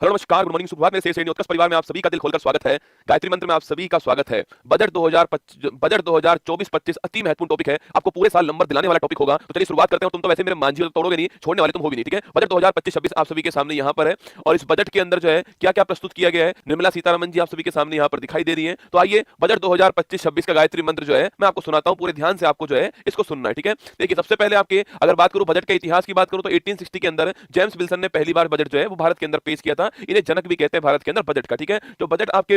Hello नमस्कार good morning सुप्रभात। मेरे से उत्कर्ष परिवार में आप सभी का दिल खोलकर स्वागत है। गायत्री मंत्र में आप सभी का स्वागत है। बजट 2024-25 अति महत्वपूर्ण टॉपिक है। आपको पूरे साल नंबर दिलाने वाला टॉपिक होगा। तो चलिए शुरुआत करते हैं। तुम तो वैसे मेरे मांझी तोड़ोगे नहीं, छोड़ने वाले तुम हो भी नहीं, ठीक है। बजट 2025-26 आप सभी के सामने यहाँ पर है और इस बजट के अंदर जो है क्या क्या प्रस्तुत किया गया है, निर्मला सीतारमण जी आप सभी के सामने यहाँ पर दिखाई दे रही है। तो आइए बजट 2025-26 का गायत्री मंत्र जो है मैं आपको सुनाता हूँ। पूरे ध्यान से आपको जो है इसको सुनना है, ठीक है। देखिए सबसे पहले आपके अगर बात करूं बजट के इतिहास की बात करूं तो 1860 के अंदर जेम्स विल्सन ने पहली बार बजट जो है वो भारत के अंदर पेश किया था। इन्हें जनक भी कहते हैं भारत के अंदर बजट का, ठीक है। जो बजट आपके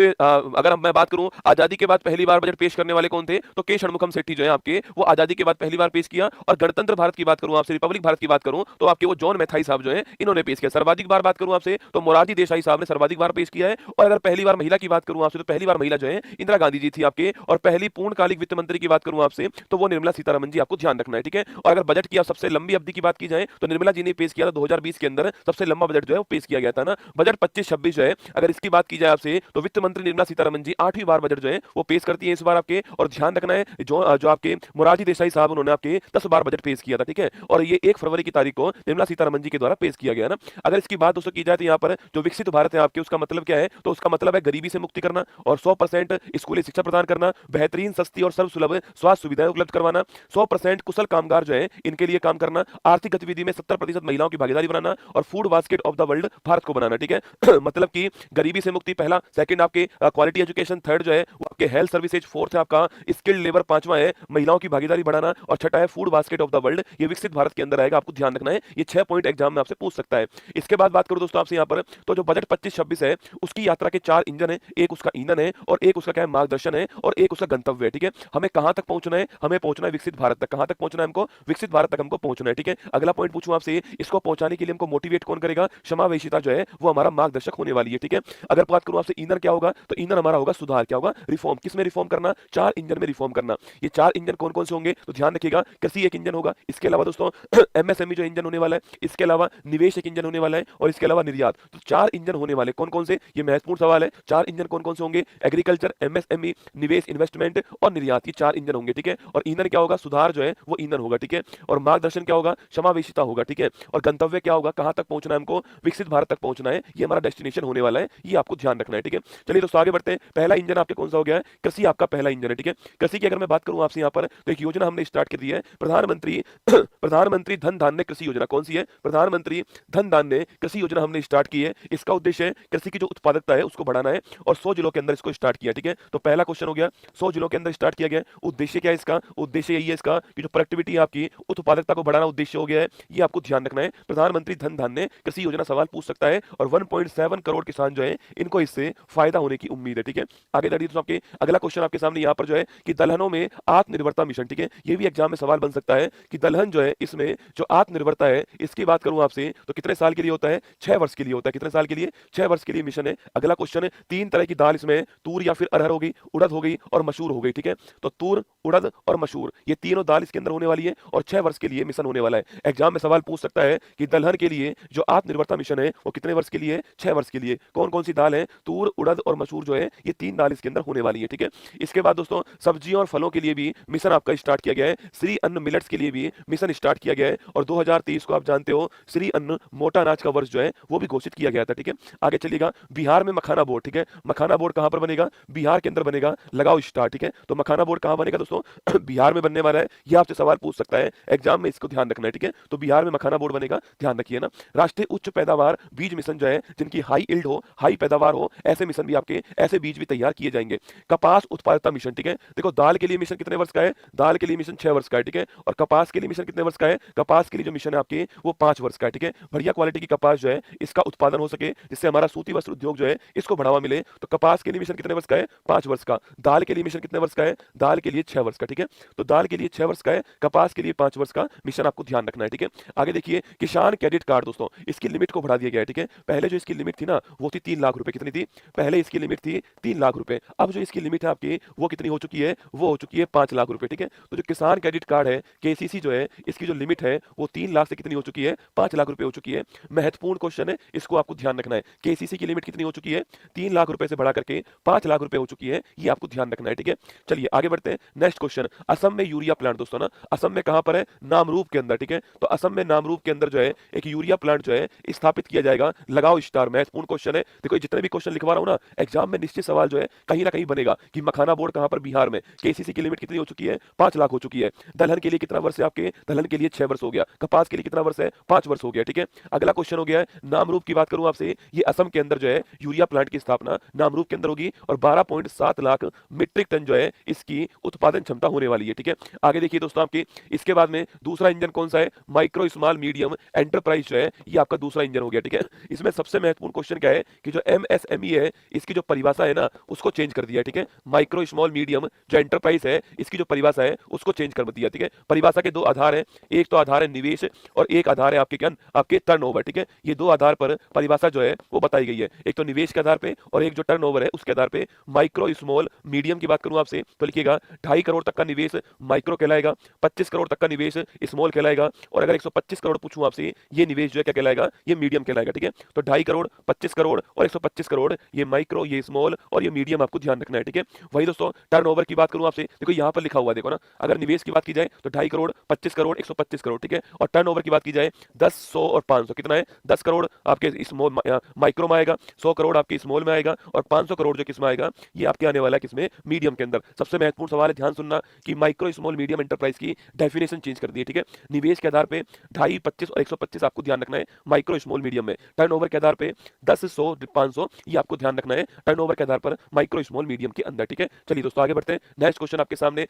अगर मैं बात करूं आजादी के बाद पहली बार बजट पेश करने वाले कौन थे, तो के षणमुखम सेठी जो है आपके वो आजादी के बाद पहली बार पेश किया। और गणतंत्र भारत की बात करूं आपसे, रिपब्लिक भारत की बात करूं तो आपके वो जॉन मैथाई साहब जो है इन्होंने पेश किया। सर्वाधिक बार बात करूं आपसे तो मोरारजी देसाई साहब ने सर्वाधिक बार पेश किया है। और अगर पहली बार महिला की बात करूं आपसे तो पहली बार महिला जो है इंदिरा गांधी जी थी आपके। और पहली पूर्णकालिक वित्त मंत्री की बात करूं आपसे तो वो निर्मला सीतारमण जी, आपको ध्यान रखना है, ठीक है। और अगर बजट की सबसे लंबी अवधि की बात की जाए तो निर्मला जी ने पेश किया था 2020 के अंदर सबसे लंबा बजट जो है वो पेश किया गया था ना। बजट 25-26 जो है अगर इसकी बात की जाए आपसे तो वित्त मंत्री निर्मला सीतारमण जी 8वीं बार बजट जो है वो पेश करती है इस बार आपके। और ध्यान रखना है जो आपके मोरारजी देसाई साहब उन्होंने आपके 10 बार बजट पेश किया था, ठीक है। और ये 1 फरवरी की तारीख को निर्मला सीतारमण जी के द्वारा पेश किया गया ना। अगर इसकी बात दोस्तों की जाए तो यहाँ पर जो विकसित भारत है आपके उसका मतलब क्या है, तो उसका मतलब है गरीबी से मुक्ति करना और 100% स्कूली शिक्षा प्रदान करना, बेहतरीन सस्ती और सर्वसुलभ स्वास्थ्य सुविधाएं उपलब्ध करवाना, 100% कुशल कामगार जो है इनके लिए काम करना, आर्थिक गतिविधि में 70% महिलाओं की भागीदारी बनाना और food basket of the world Bharat को बनाना, ठीक है। मतलब कि गरीबी से मुक्ति पहला, सेकंड आपके क्वालिटी एजुकेशन, थर्ड जो है वो आपके हेल्थ सर्विसेज, फोर्थ है आपका स्किल्ड लेबर, पांचवा है महिलाओं की भागीदारी बढ़ाना और छठा है food basket of the world. ये विकसित भारत के अंदर आएगा, आपको ध्यान रखना है। ये 6 पॉइंट एग्जाम में आपसे पूछ सकता है। इसके बाद बात करूं दोस्तों आपसे यहाँ पर तो जो बजट 25-26 है उसकी यात्रा के 4 इंजन है। एक उसका ईंधन है और एक उसका क्या है मार्गदर्शन है और एक उसका गंतव्य है, ठीक है। हमें कहां तक पहुंचना है, हमें पहुंचना है विकसित भारत तक। कहां तक पहुंचना है हमको, विकसित भारत तक हमको पहुंचना है, ठीक है। अगला पॉइंट पूछूं आपसे, इसको पहुंचाने के लिए हमको मोटिवेट कौन करेगा, समावेशिता जो है वो हमारा मार्गदर्शक होने वाली है, ठीक है। अगर बात करूं आपसे ईंधन क्या होगा, तो ईंधन हमारा होगा सुधार, क्या होगा रिफॉर्म। किसमें रिफॉर्म करना, 4 इंजन में रिफॉर्म करना। ये 4 इंजन कौन कौन से होंगे, तो ध्यान रखिएगा कृषि एक इंजन होगा, इसके अलावा दोस्तों एमएसएमई जो इंजन होने वाला है, इसके अलावा निवेश एक इंजन होने वाला है और इसके अलावा निर्यात। तो 4 इंजन होने वाले कौन कौन से, ये महत्वपूर्ण सवाल है। 4 इंजन कौन कौन से होंगे, एग्रीकल्चर, एमएसएमई, निवेश, इन्वेस्टमेंट और निर्यात, ये 4 इंजन होंगे, ठीक है। और ईंधन क्या होगा, सुधार जो है वो ईंधन होगा, ठीक है। और मार्गदर्शन क्या होगा, समावेशिता होगा, ठीक है। और गंतव्य क्या होगा, कहां तक पहुंचना है हमको, विकसित भारत तक पहुंचना है, ये हमारा डेस्टिनेशन होने वाला है, ये आपको ध्यान रखना है, ठीक है। चलिए दोस्तों आगे बढ़ते हैं। पहला इंजन आपके कौन सा हो गया है, कृषि आपका पहला इंजन है, ठीक है। कृषि की अगर मैं बात करूं आपसे यहाँ पर तो एक योजना हमने स्टार्ट कर दी है, प्रधानमंत्री प्रधानमंत्री धन धान्य कृषि योजना। कौन सी है, प्रधानमंत्री धन धान्य कृषि योजना हमने स्टार्ट की है। इसका उद्देश्य है कृषि की जो उत्पादकता है उसको बढ़ाना है और 100 जिलों के अंदर इसको स्टार्ट किया, ठीक है। तो पहला क्वेश्चन हो गया, 100 जिलों के अंदर स्टार्ट किया गया। उद्देश्य क्या है इसका, उद्देश्य यही है इसका कि जो प्रोडक्टिविटी है आपकी उत्पादकता को बढ़ाना उद्देश्य हो गया है, ये आपको ध्यान रखना है। प्रधानमंत्री धन धान्य कृषि योजना सवाल पूछ सकता है और 1.7 करोड़ किसान जो है इनको इससे फायदा होने की उम्मीद है, ठीक है। आगे बढ़िए तो आपके अगला क्वेश्चन आपके सामने यहाँ पर जो है कि दलहनों में आत्मनिर्भरता मिशन, ठीक है। ये भी एग्जाम में सवाल बन सकता है कि दलहन जो है इसमें जो आत्मनिर्भरता है इसकी बात करूं आपसे तो कितने साल के लिए होता है, 6 वर्ष के लिए होता है। कितने साल के लिए, 6 वर्ष के लिए मिशन है। अगला क्वेश्चन है 3 तरह की दाल इसमें, तूर या फिर अरहर हो गई, उड़द हो गई और मसूर हो गई, ठीक है। तो तूर, उड़द और मसूर ये तीनों दाल इसके अंदर होने वाली है और 6 वर्ष के लिए मिशन होने वाला है। एग्जाम में सवाल पूछ सकता है कि दलहन के लिए जो आत्मनिर्भरता मिशन है वो कितने वर्ष के लिए, 6 वर्ष के लिए। कौन कौन सी दाल है, तूर, उड़द और मसूर जो है ये 3 दाल इसके अंदर होने वाली है, ठीक है। इसके बाद दोस्तों सब्जियों और फलों के लिए भी मिशन आपका स्टार्ट किया गया है। श्री अन्न मिलेट्स के लिए भी मिशन स्टार्ट किया गया है और 2023 को आप जानते हो श्री अन्न मोटा अनाज का वर्ष जो है वो भी घोषित किया गया था, ठीक है। आगे चलिएगा, बिहार में मखाना बोर्ड, ठीक है। मखाना बोर्ड कहां पर बनेगा, बिहार के अंदर बनेगा, लगाओ स्टार, ठीक है। तो मखाना बोर्ड कहां बनेगा दोस्तों बिहार में बनने वाला है। ये आपसे सवाल पूछ सकता है एग्जाम में, इसको ध्यान रखना है, ठीक है। तो बिहार में मखाना बोर्ड बनेगा, ध्यान रखिए ना। राष्ट्रीय उच्च पैदावार बीज मिशन जो है, जिनकी हाई इल्ड हो, हाई पैदावार हो, ऐसे मिशन भी आपके, ऐसे बीज भी तैयार किए जाएंगे। कपास उत्पादकता मिशन, ठीक है। देखो दाल के लिए मिशन कितने वर्ष का है, दाल के लिए मिशन 6 वर्ष का है, ठीक है। और कपास के लिए मिशन कितने वर्ष का है, कपास के लिए जो मिशन है आपके वो 5 वर्ष का है, ठीक है। बढ़िया क्वालिटी की कपास जो है इसका उत्पादन हो सके, जिससे हमारा सूती वस्त्र उद्योग जो है इसको बढ़ावा मिले, तो कपास के लिए मिशन कितने वर्ष का है, 5 वर्ष का। दाल के लिए मिशन कितने वर्ष का है, दाल के लिए 6 वर्ष का, ठीक है। तो दाल के लिए 6 वर्ष का है, कपास के लिए 5 वर्ष का मिशन आपको ध्यान रखना है, ठीक है। आगे देखिए किसान क्रेडिट कार्ड दोस्तों, इसकी लिमिट को बढ़ा दिया गया है, ठीक है। पहले जो इसकी लिमिट थी ना वो थी 3 लाख रुपए, कितनी थी, पहले इसकी लिमिट थी 3 लाख रुपए। अब जो इसकी लिमिट है आपकी वो कितनी हो चुकी है, वो हो चुकी है 5 लाख रुपए, ठीक है। तो जो किसान क्रेडिट कार्ड है केसीसी जो है इसकी जो लिमिट है वो 3 लाख से कितनी हो चुकी है, 5 लाख रुपए हो चुकी है। महत्वपूर्ण क्वेश्चन है, इसको आपको ध्यान रखना है। केसीसी की लिमिट कितनी हो चुकी है, 3 लाख रुपए से बढ़ा करके 5 लाख रुपए हो चुकी है, ये आपको ध्यान रखना है, ठीक है। चलिए आगे बढ़ते हैं। नेक्स्ट क्वेश्चन, असम में यूरिया प्लांट दोस्तों ना, असम में कहां पर है, नामरूप के अंदर, ठीक है। तो असम में नामरूप के अंदर जो है एक यूरिया प्लांट जो है स्थापित किया जाएगा, लगाओ नाउ स्टार, महत्वपूर्ण क्वेश्चन है। देखो जितने भी क्वेश्चन लिखवा रहा हूं ना, एग्जाम में निश्चित सवाल जो है कहीं ना कहीं बनेगा कि मखाना बोर्ड कहां पर, बिहार में। केसीसी की लिमिट कितनी हो चुकी है? 5 लाख हो चुकी है। दलहन के लिए कितना वर्ष है आपके? दलहन के लिए 6 वर्ष हो गया। कपास के लिए कितना वर्ष है? 5 वर्ष हो गया। ठीक है, अगला क्वेश्चन हो गया है नामरूप की बात करूं आपसे, ये असम के अंदर जो है यूरिया प्लांट की स्थापना नामरूप के अंदर होगी और 12.7 लाख मीट्रिक टन जो है इसकी उत्पादन क्षमता होने वाली है। ठीक है, आगे देखिए दोस्तों आपके, इसके बाद में दूसरा इंजन कौन सा है? माइक्रो स्मॉल मीडियम एंटरप्राइज जो है ये आपका दूसरा इंजन हो गया। ठीक है, इसमें सबसे महत्वपूर्ण क्वेश्चन क्या है कि जो एमएसएमई है इसकी जो परिभाषा है ना उसको चेंज कर दिया। ठीक है, माइक्रो स्मॉल मीडियम जो एंटरप्राइज है इसकी जो परिभाषा है उसको चेंज कर दिया। ठीक है, परिभाषा के दो आधार है, एक तो आधार है निवेश और एक आधार है आपके क्या, आपके टर्नओवर। ठीक है, ये दो आधार पर परिभाषा जो है वो बताई गई है, एक तो निवेश के आधार पे और एक जो टर्नओवर है उसके आधार पे। माइक्रो स्मॉल मीडियम की बात करूं आपसे तो लिखिएगा 2.5 करोड़ तक का निवेश माइक्रो कहलाएगा, 25 करोड़ तक का निवेश स्मॉल कहलाएगा, और अगर 125 करोड़ पूछूं आपसे ये निवेश जो है क्या कहलाएगा? ये मीडियम कहलाएगा। ठीक है, तो 2.5 करोड़, 25 करोड़ और 125 करोड़ ये माइक्रो, ये स्मॉल और ये मीडियम आपको ध्यान रखना है। ठीक है, वही दोस्तों टर्नओवर की बात करूं आपसे, देखो यहाँ पर लिखा हुआ देखो ना, अगर निवेश की बात की जाए तो 2.5 करोड़, 25 करोड़, 125 करोड़। ठीक है, और टर्नओवर की बात की जाए 10, 100 और 500 कितना है? 10 करोड़ आपके स्मॉल माइक्रो में आएगा, 100 करोड़ आपके स्मॉल में आएगा और 500 करोड़ जो किसमें आएगा? ये आपके आने वाला है किसमें? मीडियम के अंदर। सबसे महत्वपूर्ण सवाल है, ध्यान सुनना, कि माइक्रो स्मॉल मीडियम एंटरप्राइज की डेफिनेशन चेंज कर दी है। ठीक है, निवेश के आधार पे 2.5, 25 और 125 आपको ध्यान रखना है माइक्रो स्मॉल मीडियम में। टर्नओवर के आधार पे 10, 100, 500 ये आपको ध्यान रखना है टर्नओवर के आधार पर माइक्रो स्मॉल मीडियम के अंदर। ठीक है, चलिए दोस्तों आगे बढ़ते हैं। नेक्स्ट क्वेश्चन आपके सामने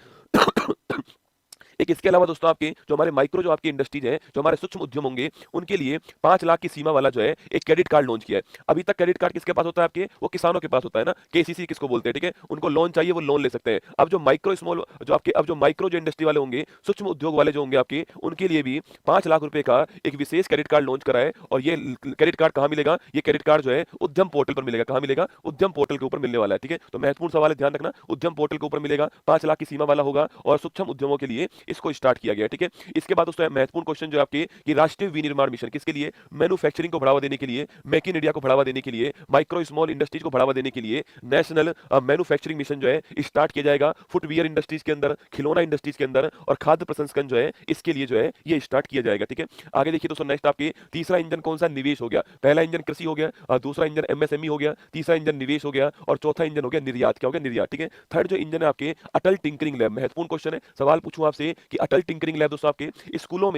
एक इसके अलावा दोस्तों आपके जो हमारे माइक्रो जो आपकी इंडस्ट्रीज है, जो हमारे सूक्ष्म उद्यम होंगे, उनके लिए 5 लाख की सीमा वाला जो है एक क्रेडिट कार्ड लॉन्च किया है। अभी तक क्रेडिट कार्ड किसके पास होता है आपके? वो किसानों के पास होता है ना, केसीसी किसको बोलते हैं। ठीक है, उनको लोन चाहिए वो लोन ले सकते हैं। अब जो माइक्रो स्मॉल जो आपके, अब जो माइक्रो जो इंडस्ट्री वाले होंगे, सूक्ष्म उद्योग वाले जो होंगे आपके, उनके लिए भी 5 लाख रुपए का एक विशेष क्रेडिट कार्ड लॉन्च करा है। और ये क्रेडिट कार्ड कहां मिलेगा? ये क्रेडिट कार्ड जो है उद्यम पोर्टल पर मिलेगा। कहां मिलेगा? उद्यम पोर्टल के ऊपर मिलने वाला है। ठीक है, तो महत्वपूर्ण सवाल है, ध्यान रखना, उद्यम पोर्टल के ऊपर मिलेगा, 5 लाख की सीमा वाला होगा और सूक्ष्म उद्यमों के लिए इसको स्टार्ट किया गया। ठीक है, इसके बाद दोस्तों महत्वपूर्ण क्वेश्चन जो आपके, कि राष्ट्रीय विनिर्माण मिशन किसके लिए? मैन्युफैक्चरिंग को बढ़ावा देने के लिए, मेक इन इंडिया को बढ़ावा देने के लिए, माइक्रो स्मॉल इंडस्ट्रीज को बढ़ावा देने के लिए नेशनल मैन्युफैक्चरिंग मिशन जो है स्टार्ट किया जाएगा। फुटवियर इंडस्ट्रीज के अंदर, खिलौना इंडस्ट्रीज के अंदर और खाद्य प्रसंस्करण जो है इसके लिए जो है ये स्टार्ट किया जाएगा। ठीक है, आगे देखिए दोस्तों, नेक्स्ट आपके तीसरा इंजन कौन सा? निवेश हो गया। पहला इंजन कृषि हो गया, दूसरा इंजन एमएसएमई हो गया, तीसरा इंजन निवेश हो गया और चौथा इंजन हो गया निर्यात। क्या हो गया? निर्यात। ठीक है, थर्ड जो इंजन है आपके अटल टिंकरिंग लैब। महत्वपूर्ण क्वेश्चन है, सवाल पूछूं आपसे कि अटल टिंकरिंग लैब दोस्तों आपके स्कूलों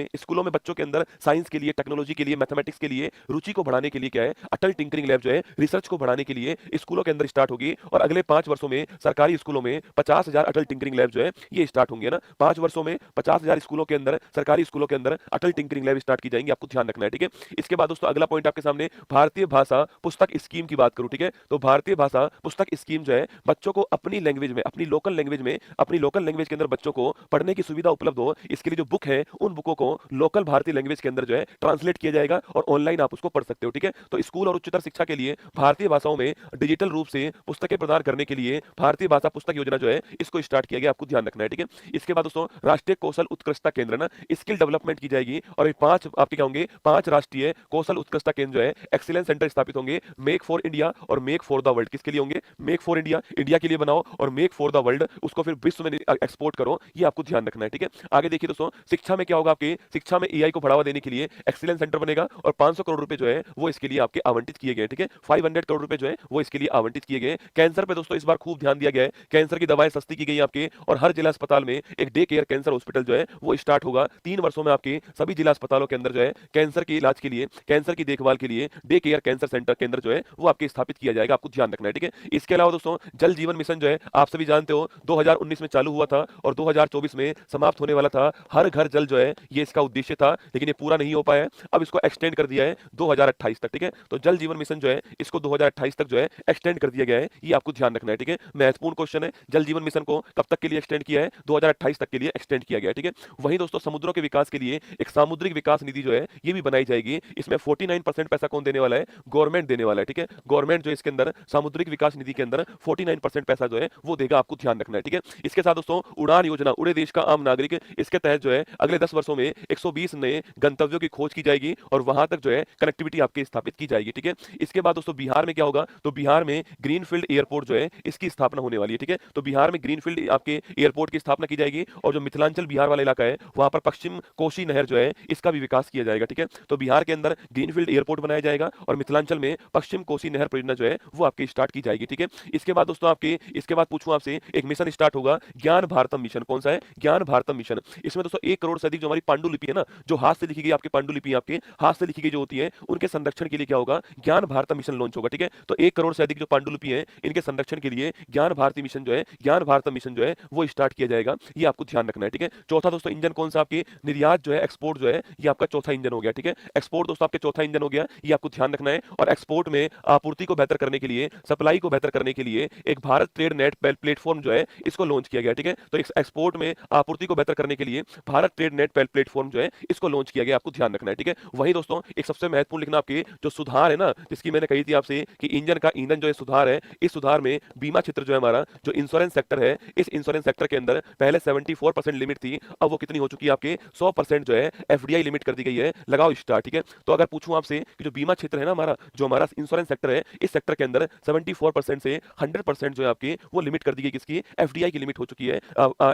में बच्चों के अंदर साइंस के लिए, टेक्नोलॉजी के लिए, मैथमेटिक्स के लिए रुचि को बढ़ाने के लिए क्या है? अटल टिंकरिंग लैब जो है रिसर्च को बढ़ाने के लिए स्कूलों के अंदर स्टार्ट होगी। और अगले 5 वर्षों में सरकारी स्कूलों में 50,000 अटल टिंकरिंग लैब जो है ये स्टार्ट होंगे ना। 5 वर्षों में 50,000 स्कूलों के अंदर, सरकारी स्कूलों के अंदर अटल टिंकरिंग लैब स्टार्ट की जाएंगी, आपको ध्यान रखना है। ठीक है, इसके बाद दोस्तों अगला पॉइंट आपके सामने, भारतीय भाषा पुस्तक स्कीम की बात करूं। ठीक है, तो भारतीय भाषा पुस्तक स्कीम जो है बच्चों को अपनी लैंग्वेज में, अपनी लोकल लैंग्वेज में, अपनी लोकल लैंग्वेज के अंदर बच्चों को पढ़ने की सुविधा उपलब्ध हो, इसके लिए जो बुक है उन बुकों को लोकल भारतीय लैंग्वेज के अंदर जो है ट्रांसलेट किया जाएगा और ऑनलाइन आप उसको पढ़ सकते हो। ठीक है, तो स्कूल और उच्चतर शिक्षा के लिए भारतीय भाषाओं में डिजिटल रूप से पुस्तकें प्रदान करने के लिए भारतीय भाषा पुस्तक योजना जो है इसको स्टार्ट किया गया, आपको ध्यान रखना है। ठीक है, इसके बाद दोस्तों राष्ट्रीय कौशल उत्कृष्टता केंद्र ना, स्किल डेवलपमेंट की जाएगी और ये 5 आपके क्या होंगे? 5 राष्ट्रीय कौशल उत्कृष्टता केंद्र जो है, एक्सीलेंस सेंटर स्थापित होंगे। मेक फॉर इंडिया और मेक फॉर द वर्ल्ड किसके लिए होंगे? मेक फॉर इंडिया, इंडिया के लिए बनाओ, और मेक फॉर द वर्ल्ड उसको फिर विश्व में एक्सपोर्ट करो, ये आपको ध्यान रखना है। ठीक है, आगे देखिए दोस्तों, शिक्षा में क्या होगा आपके? शिक्षा में एआई को बढ़ावा देने के लिए एक्सीलेंस सेंटर बनेगा और 500 करोड़ रुपए जो है वो इसके लिए आपके आवंटित किए गए। ठीक है, 500 करोड़ रुपए जो है वो इसके लिए आवंटित किए गए। कैंसर पे दोस्तों इस बार खूब ध्यान दिया गया है, कैंसर की दवाएं सस्ती की गई आपके, और हर जिला अस्पताल में एक डे केयर कैंसर हॉस्पिटल जो है वो स्टार्ट होगा। 3 वर्षों में आपके सभी जिला अस्पतालों के अंदर जो है कैंसर के इलाज के लिए, कैंसर की देखभाल के लिए डे केयर कैंसर सेंटर केंद्र जो है वो आपके स्थापित किया जाएगा, आपको ध्यान रखना है। ठीक है, इसके अलावा दोस्तों जल जीवन मिशन जो है आप सभी जानते हो 2019 में चालू हुआ था और 2024 में समाप्त होने वाला था। हर घर जल जो है ये इसका उद्देश्य था, लेकिन ये पूरा नहीं हो पाया है। अब इसको एक्सटेंड कर दिया है 2028 तक। ठीक है, तो जल जीवन मिशन जो है इसको 2028 तक जो है एक्सटेंड कर दिया गया है, ये आपको ध्यान रखना है। ठीक है, महत्वपूर्ण क्वेश्चन है, जल जीवन मिशन को कब तक के लिए एक्सटेंड किया है? 2028 तक के लिए एक्सटेंड किया गया है। ठीक है, वहीं दोस्तों समुद्रों के विकास के लिए एक सामुद्रिक विकास निधि जो है ये भी बनाई जाएगी। इसमें 49% पैसा कौन देने वाला है? गवर्नमेंट देने वाला है। ठीक है, गवर्नमेंट जो इसके अंदर सामुद्रिक विकास निधि के अंदर 49% पैसा जो है वो देगा, आपको ध्यान रखना है। ठीक है, इसके साथ दोस्तों उड़ान योजना, उड़े देश का आम नागरिक नागरिक। इसके तहत जो है अगले 10 वर्षों में 120 नए गंतव्यों की खोज की जाएगी और वहां तक जो है कनेक्टिविटी आपकी स्थापित की जाएगी। ठीक है, इसके बाद दोस्तों बिहार में क्या होगा, तो बिहार में ग्रीनफील्ड एयरपोर्ट जो है इसकी स्थापना होने वाली है। ठीक है, तो बिहार में ग्रीनफील्ड आपके एयरपोर्ट की स्थापना की जाएगी और जो मिथिलांचल बिहार वाला इलाका है वहां पर पश्चिम कोसी नहर जो है इसका भी विकास किया जाएगा। ठीक है, तो बिहार के अंदर ग्रीनफील्ड एयरपोर्ट बनाया जाएगा और मिथिलांचल में पश्चिम कोसी नहर परियोजना जो है वो आपकी स्टार्ट की जाएगी। ठीक है, इसके बाद दोस्तों आपके इसके बाद पूछूं आपसे, एक मिशन स्टार्ट होगा ज्ञान भारतम मिशन। कौन सा है? ज्ञान भारतम मिशन। इसमें दोस्तों 1 करोड़ से अधिक जो हमारी पांडुलिपि है ना, जो हाथ से लिखी गई आपकी पांडुलिपि, आपके हाथ से लिखी गई जो होती है, उनके संरक्षण के लिए क्या होगा, ज्ञान भारतम मिशन लॉन्च होगा। ठीक है, तो 1 करोड़ से अधिक जो पांडुलिपि है इनके संरक्षण के लिए ज्ञान भारती मिशन जो है, ज्ञान भारतम मिशन जो है वो स्टार्ट किया जाएगा। ये आपको ध्यान रखना है। ठीक है, चौथा दोस्तों इंजन कौन सा, आपकी निर्यात जो है, एक्सपोर्ट जो है, ये आपका चौथा इंजन हो गया। ठीक है, एक्सपोर्ट दोस्तों आपके चौथा इंजन हो गया, ये आपको ध्यान रखना है। और एक्सपोर्ट में आपूर्ति को बेहतर करने के लिए, सप्लाई को बेहतर करने के लिए एक भारत ट्रेड नेट प्लेटफॉर्म जो है इसको लॉन्च किया गया। ठीक है, तो एक्सपोर्ट में आपूर्ति को बेहतर करने के लिए भारत ट्रेड नेट प्लेटफॉर्म जो है इसको लॉन्च किया गया, आपको ध्यान रखना है। ठीक है, वही दोस्तों एक सबसे महत्वपूर्ण लिखना आपके जो सुधार है ना, जिसकी मैंने कही थी आपसे कि इंजन का ईंधन जो है सुधार है, इस सुधार में बीमा क्षेत्र जो है हमारा जो इंश्योरेंस सेक्टर है, इस इंश्योरेंस सेक्टर के अंदर पहले 74% लिमिट थी, अब वो कितनी हो चुकी है आपके 100% जो है एफडीआई लिमिट कर दी गई है। लगाओ स्टार। ठीक है, तो अगर पूछूं आपसे कि जो बीमा क्षेत्र है ना हमारा, जो हमारा इंश्योरेंस सेक्टर है, इस सेक्टर के अंदर 74% से 100% जो है आपकी वो लिमिट कर दी गई, किसकी? एफडीआई की लिमिट हो चुकी है।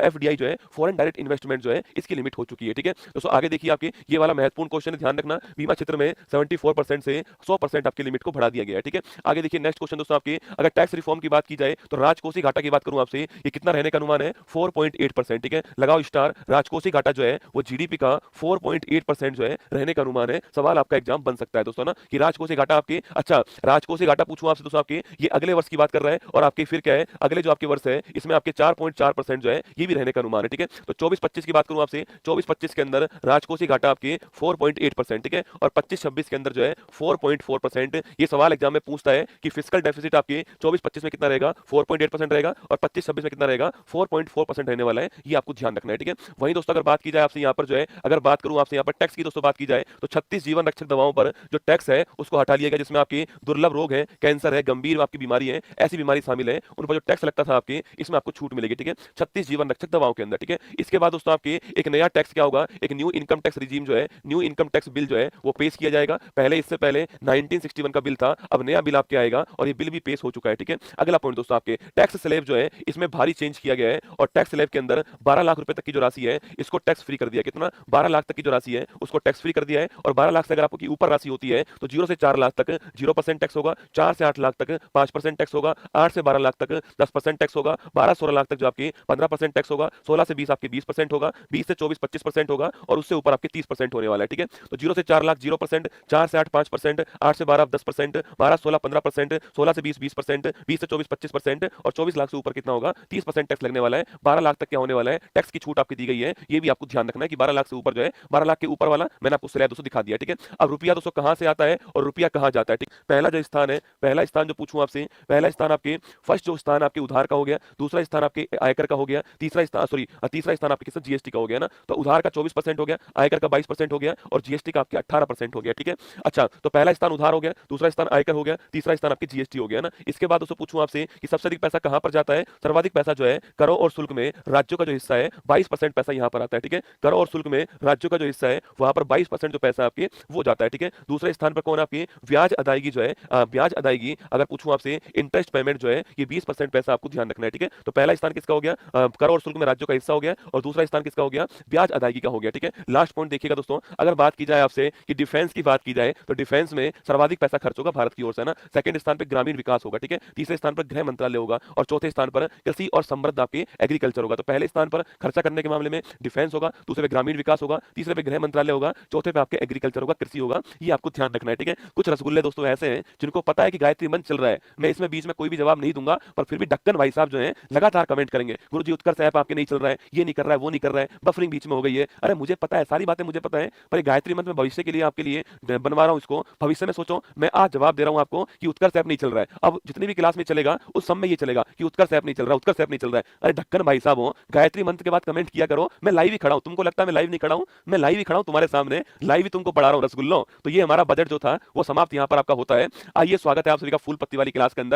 एफडीआई जो है फॉरेन डायरेक्ट इन्वेस्टमेंट जो है इसकी लिमिट हो चुकी है। ठीक है, दोस्तों आगे देखिए आपके ये वाला महत्वपूर्ण क्वेश्चन है, ध्यान रखना। बीमा क्षेत्र में 74% से 100% आपकी लिमिट को बढ़ा दिया गया है। ठीक है, आगे देखिए नेक्स्ट क्वेश्चन दोस्तों आपके, अगर टैक्स रिफॉर्म की बात की जाए तो राजकोषीय घाटा की बात करूं आपसे, ये कितना रहने का अनुमान है? 4.8%। ठीक है, लगाओ स्टार। राजकोषीय घाटा जो है वो जीडीपी का 4.8% जो है रहने का अनुमान है। सवाल आपका एग्जाम बन सकता है दोस्तों ना कि राजकोषीय घाटा आपके, अच्छा राजकोषीय घाटा पूछूं आपसे दोस्तों आपके, ये अगले वर्ष की बात कर रहा है और आपके फिर क्या है, अगले जो आपके वर्ष है इसमें आपके 4.4% जो है ये भी रहने का अनुमान है। ठीक है, तो 24-25 की बात करूं आपसे, 24-25 के अंदर राजकोषीय घाटा आपके 4.8%। ठीक है, और 25-26 के अंदर जो है 4.4%। ये सवाल एग्जाम में पूछता है कि फिस्कल डेफिसिट आपके 24-25 में कितना रहेगा? 4.8% रहेगा और 25-26 में कितना रहेगा? 4.4% रहने वाला है, ये आपको ध्यान रखना है। ठीक है, वहीं दोस्तों अगर बात की जाए आपसे यहाँ पर जो है, अगर बात करूं आपसे यहाँ पर टैक्स की दोस्तों बात की जाए तो 36 जीवन रक्षक दवाओं पर जो टैक्स है उसको हटा लिया गया, जिसमें आपके दुर्लभ रोग है, कैंसर है, गंभीर आपकी बीमारी है, ऐसी बीमारी शामिल है, उन पर जो टैक्स लगता था आपके इसमें आपको छूट मिलेगी। ठीक है, 36 जीवन रक्षक दवाओं के अंदर। ठीक है, इसके बाद दोस्तों आपके एक नया टैक्स क्या होगा, एक न्यू इनकम टैक्स रिजीम जो है, न्यू इनकम टैक्स बिल जो है वो पेश किया जाएगा। पहले इससे पहले 1961 का बिल था, अब नया बिल आपके आएगा और ये बिल भी पेश हो चुका है। ठीक है, अगला पॉइंट दोस्तों आपके टैक्स स्लैब जो है इसमें भारी चेंज किया गया है और टैक्स स्लैब के अंदर 12 लाख रुपए तक की जो राशि है इसको टैक्स फ्री कर दिया। कितना? 12 लाख तक की जो राशि है उसको टैक्स फ्री कर दिया है। और 12 लाख से अगर आपकी ऊपर राशि होती है तो 0 से 4 लाख तक 0% टैक्स होगा, 4 से 8 लाख तक 5% टैक्स होगा, 8 से 12 लाख तक 10% टैक्स होगा, 12-16 लाख तक जो आपकी 15% टैक्स होगा, 16 से 20 आपके 20% होगा, 20 से 24 25% होगा और उससे ऊपर आपके 30% होने वाला है। ठीक है, तो 0 से 4 लाख 0%, 4 से 8 5%, 8 से 12 10%, 12-16 15%, 16 से 20 20%, 20 से 24 25% और 24 लाख से ऊपर कितना होगा? 30% टैक्स लगने वाला है। 12 लाख तक क्या होने वाला है? टैक्स की छूट आपकी दी गई है, ये भी आपको ध्यान रखना है कि 12 लाख से ऊपर जो है, 12 लाख के ऊपर वाला मैंने आपको स्लैब दोस्तों दिखा दिया। ठीक है, अब रुपया दोस्तों कहां से आता है और रुपया कहां जाता है? ठीक, पहला जो स्थान है, पहला स्थान जो पूछूं आपसे, पहला स्थान आपके फर्स्ट जो स्थान आपके उधार का हो गया, दूसरा स्थान आपके आयकर का हो गया, तीसरा स्थान आपके किसका? जीएसटी का हो गया ना, तो उधार का 24% हो गया, आयकर का 22% हो गया और जीएसटी का आपके 18% हो गया। ठीक है, अच्छा तो पहला स्थान उधार हो गया, दूसरा स्थान आयकर हो गया, तीसरा स्थान आपके जीएसटी हो गया ना। इसके बाद दोस्तों पूछूं आपसे कि सबसे अधिक पैसा कहां पर जाता है? सर्वाधिक पैसा जो है करों और शुल्क में राज्यों का जो हिस्सा है 22% पैसा यहां पर आता है। ठीक है, करों और शुल्क में राज्यों का जो हिस्सा है वहां पर 22% जो पैसा आपके वो जाता है। ठीक है, दूसरे स्थान पर कौन आपकी ब्याज अदायगी जो है, ब्याज अदायगी अगर पूछूं आपसे इंटरेस्ट पेमेंट जो है ये 20% पैसा आपको ध्यान रखना है। ठीक है, तो पहला स्थान किसका हो गया? कर और शुल्क में राज्यों का हिस्सा हो गया और दूसरा स्थान किसका हो गया? ब्याज अदायगी का हो गया। ठीक है, लास्ट पॉइंट देखिएगा दोस्तों, अगर बात की जाए आपसे कि डिफेंस की बात की जाए तो डिफेंस में सर्वाधिक पैसा खर्च होगा भारत की ओर से ना। सेकंड स्थान पर ग्रामीण विकास होगा। ठीक है, तीसरे स्थान पर गृह मंत्रालय होगा और चौथे स्थान पर कृषि और समृद्ध आपके एग्रीकल्चर होगा। तो पहले स्थान पर खर्चा करने के मामले में डिफेंस होगा, दूसरे पे ग्रामीण विकास होगा, तीसरे पे गृह मंत्रालय होगा, चौथे पे आपके एग्रीकल्चर होगा, कृषि होगा। ये आपको ध्यान रखना है। ठीक है, कुछ रसगुल्ले दोस्तों ऐसे हैं जिनको पता है कि गायत्री मंत्र चल रहा है, मैं इसमें बीच में कोई भी जवाब नहीं दूंगा, पर फिर भी ढक्कन भाई साहब जो है लगातार कमेंट करेंगे, गुरुजी उत्कर्ष ऐप आपके नहीं चल रहा है, ये नहीं कर रहा है, वो नहीं कर रहा है, बफरिंग बीच में हो गई है। अरे मुझे पता है, सारी बातें मुझे पता है, पर गायत्री मंत्र में भविष्य के लिए आपके लिए बनवा रहा हूं इसको, भविष्य में सोचो। मैं आज जवाब दे रहा हूं आपको कि उत्कर्ष ऐप नहीं चल रहा है, अब जितनी भी क्लास में चलेगा उस समय ये चलेगा कि उत्कर्ष ऐप नहीं चल रहा, उत्कर्ष ऐप नहीं चल रहा है। अरे ढक्कन भाई साहब हो, गायत्री मंत्र के बाद कमेंट किया करो, मैं लाइव ही खड़ा हूं। तुमको लगता है मैं लाइव नहीं खड़ा हूं? मैं लाइव ही खड़ा हूं तुम्हारे सामने, लाइव ही तुमको पढ़ा रहा हूं रसगुल्लो। तो ये हमारा बजट जो था वो समाप्त यहां पर आपका होता है। आइए स्वागत है आप सभी का फूल पत्ती वाली क्लास के अंदर।